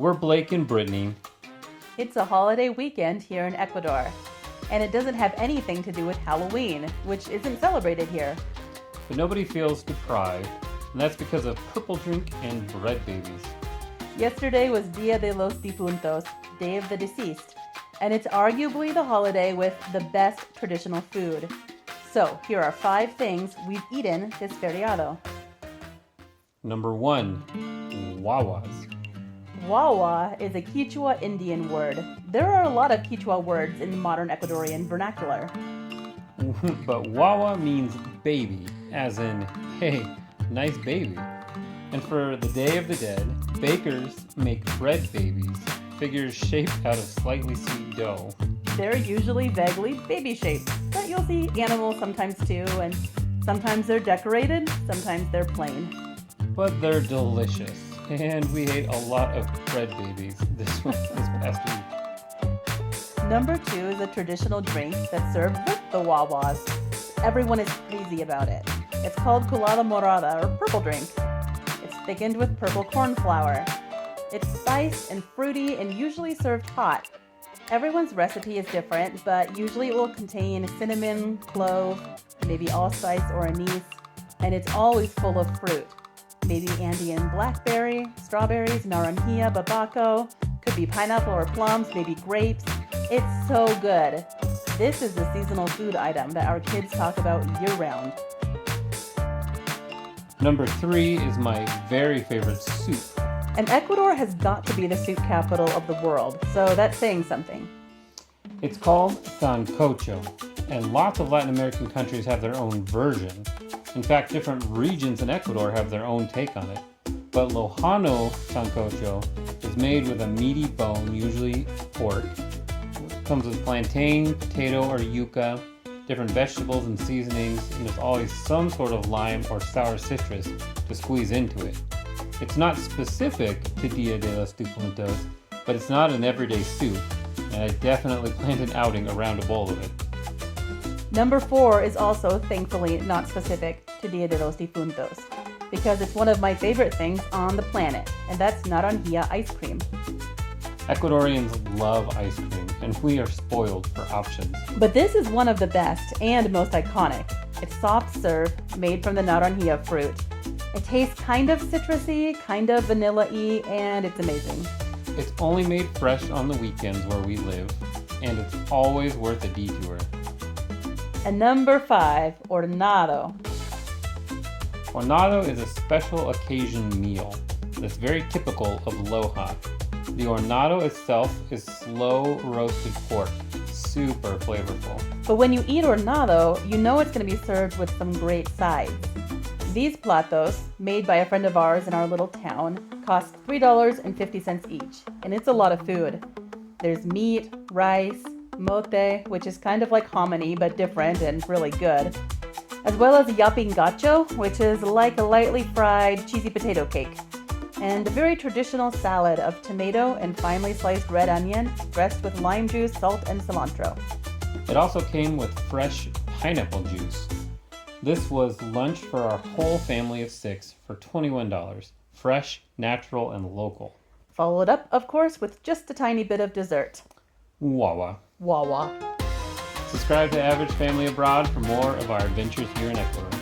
We're Blake and Brittany. It's a holiday weekend here in Ecuador, and it doesn't have anything to do with Halloween, which isn't celebrated here. But nobody feels deprived, and that's because of purple drink and bread babies. Yesterday was Dia de los Difuntos, Day of the Deceased, and it's arguably the holiday with the best traditional food. So here are 5 things we've eaten this feriado. Number 1, Wawas. Wawa is a Quechua Indian word. There are a lot of Quechua words in modern Ecuadorian vernacular. But Wawa means baby, as in, hey, nice baby. And for the Day of the Dead, bakers make bread babies, figures shaped out of slightly sweet dough. They're usually vaguely baby-shaped, but you'll see animals sometimes too, and sometimes they're decorated, sometimes they're plain. But they're delicious, and we ate a lot of bread babies this past week. Number 2 is a traditional drink that's served with the Wawas. Everyone is crazy about it. It's called Kado Morada, or purple drink. It's thickened with purple corn flour. It's spiced and fruity and usually served hot. Everyone's recipe is different, but usually it will contain cinnamon, clove, maybe allspice or anise, and it's always full of fruit. Maybe Andean blackberry, strawberries, naranjilla, babaco, could be pineapple or plums, maybe grapes. It's so good. This is the seasonal food item that our kids talk about year-round. Number 3 is my very favorite soup. And Ecuador has got to be the soup capital of the world, so that's saying something. It's called Sancocho, and lots of Latin American countries have their own version. In fact, different regions in Ecuador have their own take on it. But Lojano Sancocho is made with a meaty bone, usually pork. It comes with plantain, potato, or yuca, different vegetables and seasonings, and there's always some sort of lime or sour citrus to squeeze into it. It's not specific to Dia de los Difuntos, but it's not an everyday soup, and I definitely planned an outing around a bowl of it. Number 4 is also, thankfully, not specific to Dia de los Difuntos, because it's one of my favorite things on the planet, and that's naranjilla ice cream. Ecuadorians love ice cream, and we are spoiled for options. But this is one of the best and most iconic. It's soft serve, made from the naranjilla fruit. It tastes kind of citrusy, kind of vanilla-y, and it's amazing. It's only made fresh on the weekends where we live, and it's always worth a detour. And number 5, Orado. Orado is a special occasion meal that's very typical of Loja. The Orado itself is slow roasted pork, super flavorful. But when you eat Orado, you know it's going to be served with some great sides. These platos, made by a friend of ours in our little town, cost $3.50 each, and it's a lot of food. There's meat, rice, mote, which is kind of like hominy but different and really good, as well as yapingacho, which is like a lightly fried cheesy potato cake, and a very traditional salad of tomato and finely sliced red onion dressed with lime juice, salt, and cilantro. It also came with fresh pineapple juice. This was lunch for our whole family of 6 for $21, fresh, natural, and local. Followed up, of course, with just a tiny bit of dessert. Wawa. Wawa. Subscribe to Average Family Abroad for more of our adventures here in Ecuador.